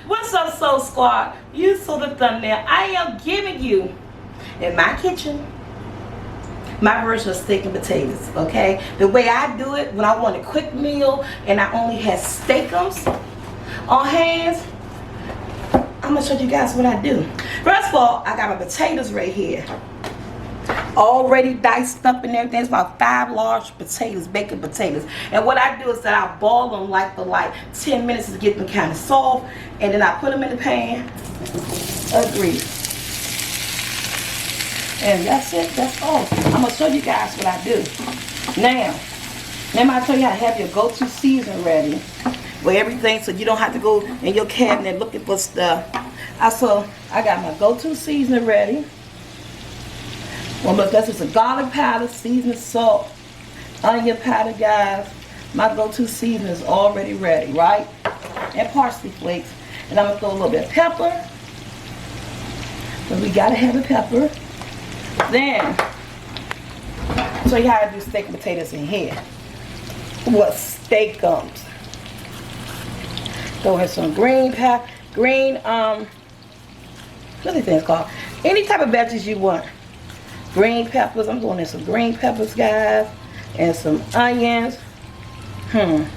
What's up, Soul Squad? You saw the thumbnail. I am giving you, in my kitchen, my version of steak and potatoes, okay? The way I do it, when I want a quick meal and I only have steakums on hands, I'm gonna show you guys what I do. First of all, I got my potatoes right here, already diced up and everything. It's about 5 large potatoes, baked potatoes. And what I do is that I boil them like for like 10 minutes to get them kind of soft, and then I put them in the pan of grease. And that's it, that's all. I'm gonna show you guys what I do. Now, remember I told you how to have your go-to season ready with everything, so you don't have to go in your cabinet looking for stuff. I got my go-to seasoning ready. Well, look, that's just a garlic powder, seasoning salt, onion powder, guys. My go-to seasoning is already ready, right? And parsley flakes. And I'm gonna throw a little bit of pepper, because we gotta have the pepper. Then, I'll show you how to do steak and potatoes in here. What steakums. Throw in some what are these things called? Any type of veggies you want. Green peppers, I'm throwing in some green peppers, guys. And some onions. And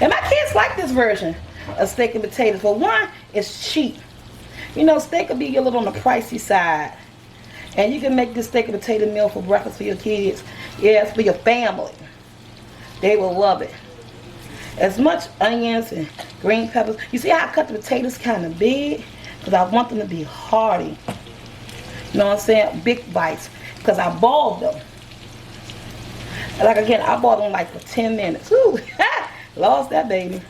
my kids like this version of steak and potatoes. For one, it's cheap. You know, steak will be a little on the pricey side. And you can make this steak and potato meal for breakfast for your kids. Yes, for your family. They will love it. As much onions and green peppers. You see how I cut the potatoes kind of big? Because I want them to be hearty. You know what I'm saying? Big bites. Because I boiled them. Like again, I boiled them like for 10 minutes. Ooh, lost that baby.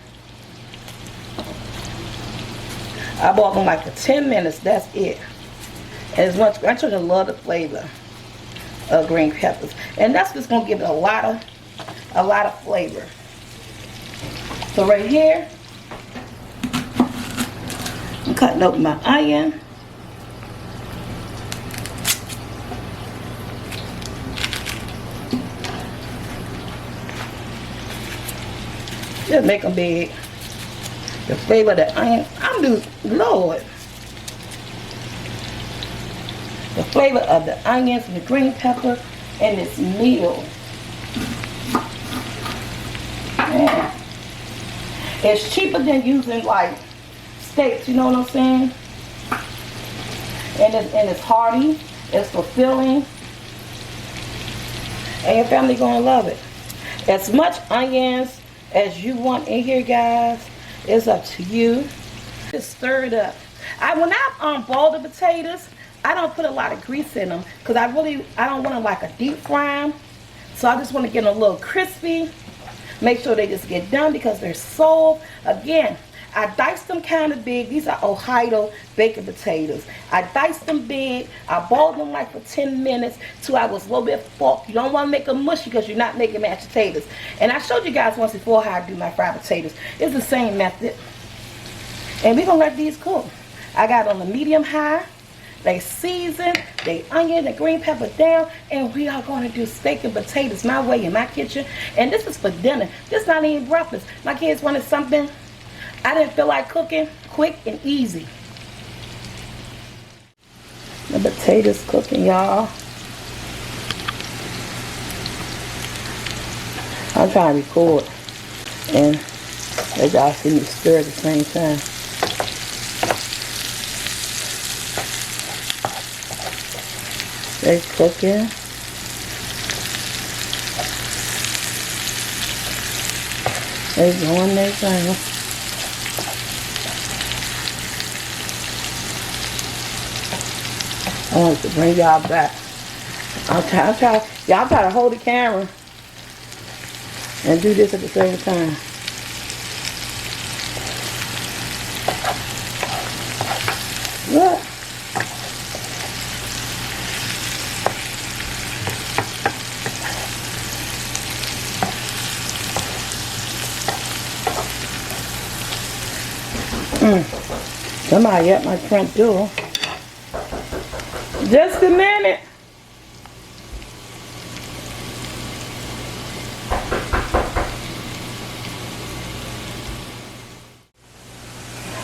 I boiled them like for 10 minutes. That's it. As much, my children love the flavor of green peppers, and that's just gonna give it a lot of flavor. So right here, I'm cutting open my onion. Just make them big. The flavor of the onion, Lord. The flavor of the onions and the green pepper and this meal. Man. It's cheaper than using like steaks, you know what I'm saying? And it's hearty, it's fulfilling, and your family gonna love it. As much onions as you want in here, guys, it's up to you. Just stir it up. When I boil the potatoes, I don't put a lot of grease in them because I don't want them like a deep fry them. So I just want to get them a little crispy. Make sure they just get done because they're soft. Again, I diced them kind of big. These are Ohio baked potatoes. I diced them big. I boiled them like for 10 minutes till I was a little bit forked. You don't want to make them mushy because you're not making mashed potatoes. And I showed you guys once before how I do my fried potatoes. It's the same method. And we're going to let these cook. I got on the medium high. They season, they onion, the green pepper down, and we are going to do steak and potatoes my way in my kitchen. And this is for dinner. This is not even breakfast. My kids wanted something I didn't feel like cooking, quick and easy. The potatoes cooking, y'all. I'm trying to record and let y'all see me stir at the same time. They're cooking. They're doing their thing. I wanted to bring y'all back. Y'all try to hold the camera and do this at the same time. Look. Somebody at my front door. Just a minute.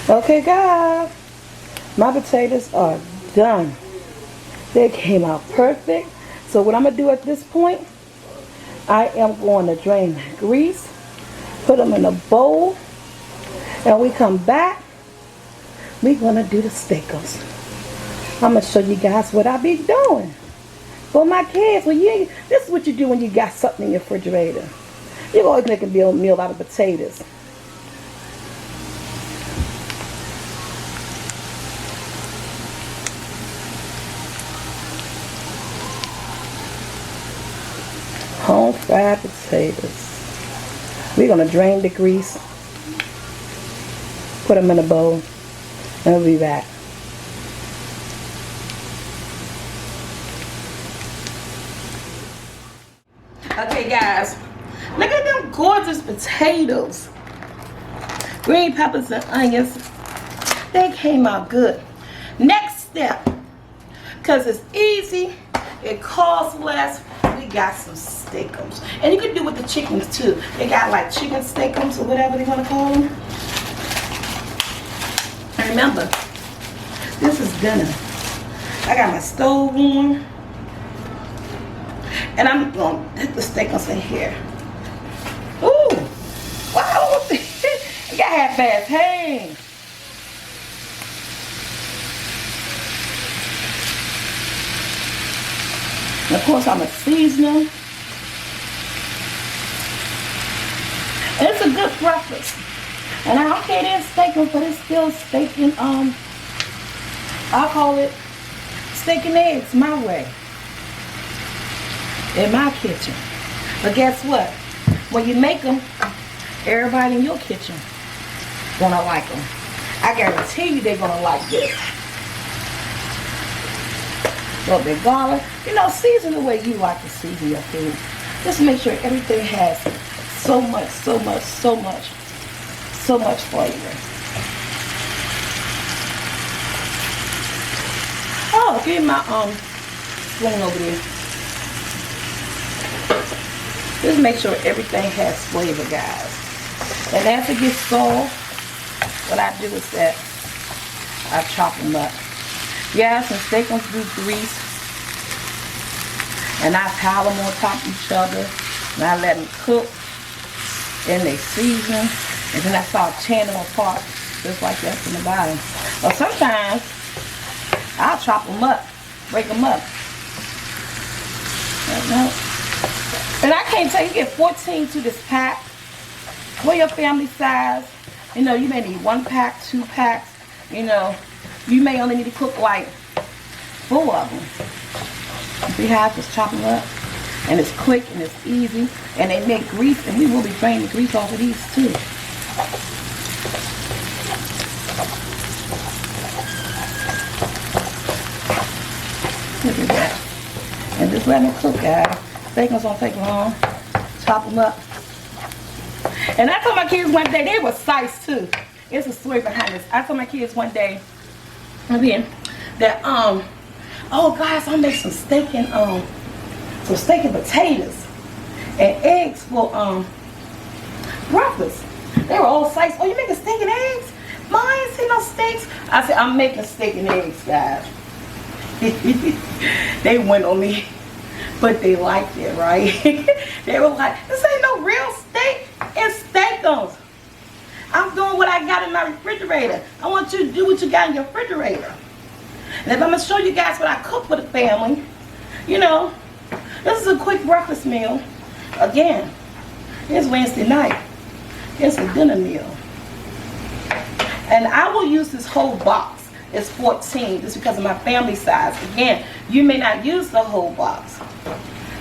Okay, guys, my potatoes are done. They came out perfect. So what I'm going to do at this point, I am going to drain the grease, put them in a bowl, and we come back, we're going to do the steakums. I'm going to show you guys what I be doing for my kids. Well, this is what you do when you got something in your refrigerator. You always make a meal out of potatoes. Home fried potatoes. We're going to drain the grease, put them in a bowl, and we'll be back. Okay, guys, look at them gorgeous potatoes. Green peppers and onions. They came out good. Next step, because it's easy, it costs less, we got some steakums. And you can do with the chickens too. They got like chicken steakums or whatever they're gonna call them. And remember, this is dinner. I got my stove on. And I'm gonna put the steakums in here. Ooh, wow, you gotta have fast hands. And of course, I'm gonna season them. And it's a good breakfast. And I don't care it is steakums, but it's still steak and I call it steak and eggs my way. In my kitchen. But guess what? When you make them, everybody in your kitchen gonna like them. I guarantee you they're gonna like this. A little bit garlic. You know, season the way you like to season your food. Just make sure everything has so much flavor. Oh, give me my spoon over there. Just make sure everything has flavor, guys. And as it gets soft, what I do is that I chop them up. Yeah, some steakums do grease. And I pile them on top of each other. And I let them cook. And they season. And then I start tearing them apart. Just like that from the bottom. But sometimes, I'll chop them up. Break them up. And I can't tell you, get 14 to this pack. For your family size, you know, you may need 1 pack, 2 packs. You know, you may only need to cook like 4 of them. See how I just chop them up? And it's quick and it's easy. And they make grease, and we will be draining the grease off of these too. Look at that. And just let them cook, guys. Steakums don't take long. Chop them up. And I told my kids one day, they were sized too. It's a story behind this. I told my kids one day, that oh guys, I'll make some steak and potatoes and eggs for breakfast. They were all sized. Oh, you making steak and eggs? Mom, I ain't see no steaks. I said, I'm making steak and eggs, guys. They went on me. But they liked it, right? They were like, this ain't no real steak. It's steakums. I'm doing what I got in my refrigerator. I want you to do what you got in your refrigerator. And if I'm going to show you guys what I cook for the family, you know, this is a quick breakfast meal. Again, it's Wednesday night. It's a dinner meal. And I will use this whole box. It's 14 just because of my family size. Again, you may not use the whole box.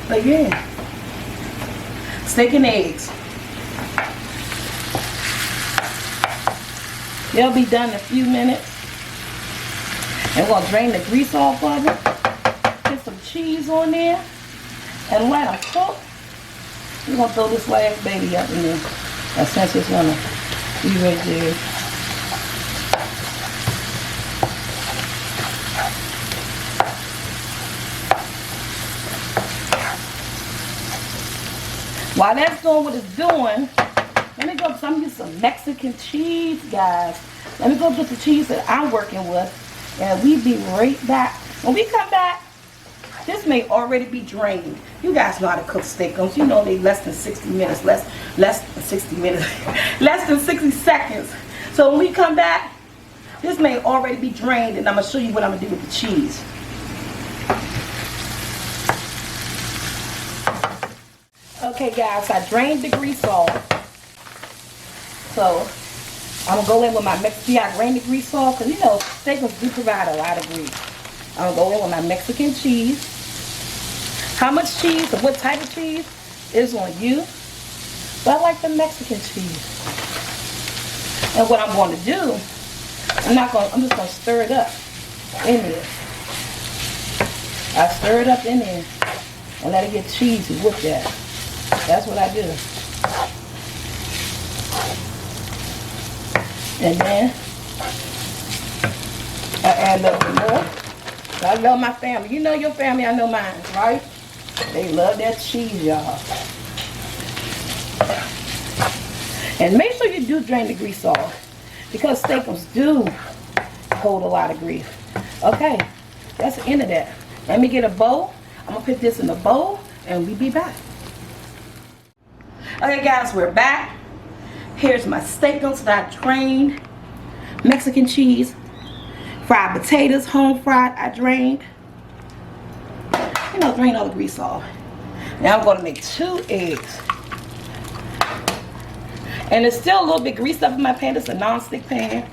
But yeah, steak and eggs. They'll be done in a few minutes. And we're going to drain the grease off of it. Put some cheese on there. And let them cook. We're going to throw this last baby up in there. And since it's going to be right there. While that's doing what it's doing, Let me go, some use some Mexican cheese, guys. Let me go get the cheese that I'm working with, and we be right back. When we come back, this may already be drained. You guys know how to cook steak-ums. You know they less than 60 minutes, less than 60 minutes, less than 60 seconds. So when we come back, this may already be drained, and I'm gonna show you what I'm gonna do with the cheese. Okay, guys, I drained the grease off. So I'm gonna go in with my I drained the grease off because you know steak-ums do provide a lot of grease. I'm gonna go in with my Mexican cheese. How much cheese or what type of cheese is on you, but I like the Mexican cheese. And what I'm going to do, I'm just going to stir it up in there. I stir it up in there and let it get cheesy with that. That's what I do. And then I add a little bit more. So I love my family. You know your family, I know mine, right? They love that cheese, y'all. And make sure you do drain the grease off, because steak-ums do hold a lot of grease. Okay, that's the end of that. Let me get a bowl. I'm gonna put this in a bowl and we'll be back. Okay guys, we're back. Here's my steak-ums that I drained. Mexican cheese, fried potatoes, home fried, I drained. You know, drain all the grease off. Now I'm gonna make 2 eggs. And it's still a little bit greased up in my pan. It's a non-stick pan.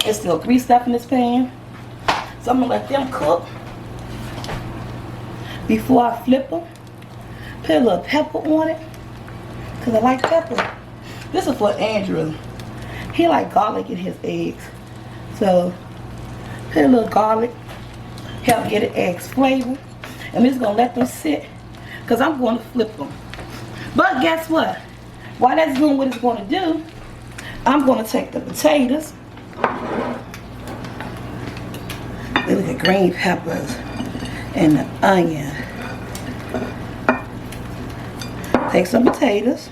It's still greased up in this pan. So I'm gonna let them cook before I flip them. Put a little pepper on it, because I like pepper. This is for Andrew. He like garlic in his eggs. So put a little garlic, help get the eggs flavor. And I'm just gonna let them sit, because I'm going to flip them. But guess what? While that's doing what it's going to do, I'm going to take the potatoes, look at green peppers, and the onion. Take some potatoes,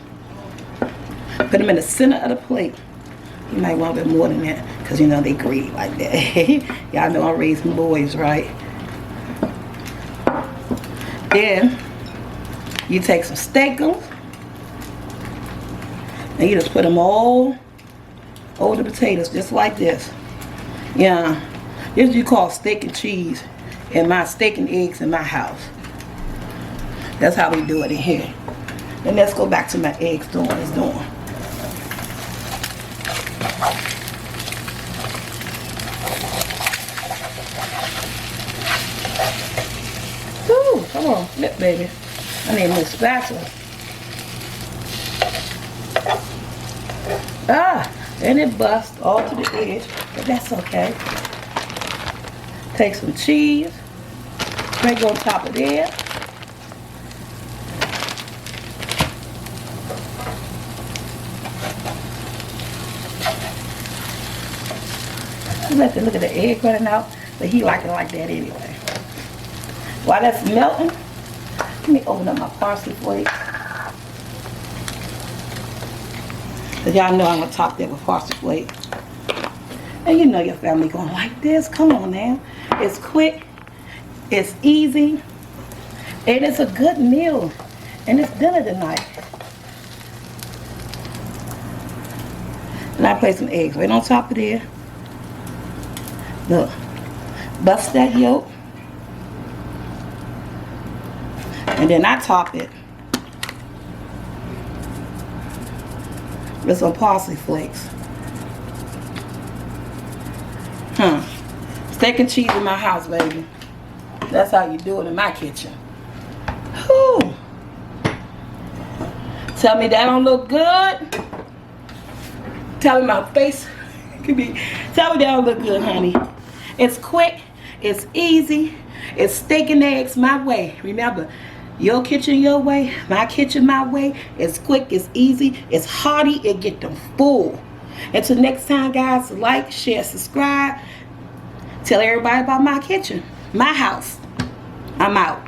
put them in the center of the plate. You might want a bit more than that, because you know they green like that. Y'all know I'm raising boys, right? Then you take some steak-ums, and you just put them all over the potatoes, just like this. Yeah, this you call steak and cheese, and my steak and eggs in my house. That's how we do it in here. And let's go back to my eggs doing what it's doing. Ooh, come on, flip, baby. I need a new spatula. Ah, and it busts all to the edge, but that's okay. Take some cheese, sprinkle on top of there. Look at the egg running out, but he like it like that anyway. While that's melting, let me open up my parsley flakes. Cause y'all know I'm gonna top that with parsley flakes. And you know your family gonna like this. Come on now. It's quick, it's easy, and it's a good meal. And it's dinner tonight. And I place some eggs right on top of there. Look, bust that yolk. And then I top it with some parsley flakes. Steak and cheese in my house, baby. That's how you do it in my kitchen. Whew. Tell me that don't look good. Tell me my face. Tell me that don't look good, honey. It's quick. It's easy. It's steak and eggs my way. Remember, your kitchen your way, my kitchen my way. It's quick, it's easy, it's hearty, it get them full. Until next time, guys, like, share, subscribe. Tell everybody about my kitchen, my house. I'm out.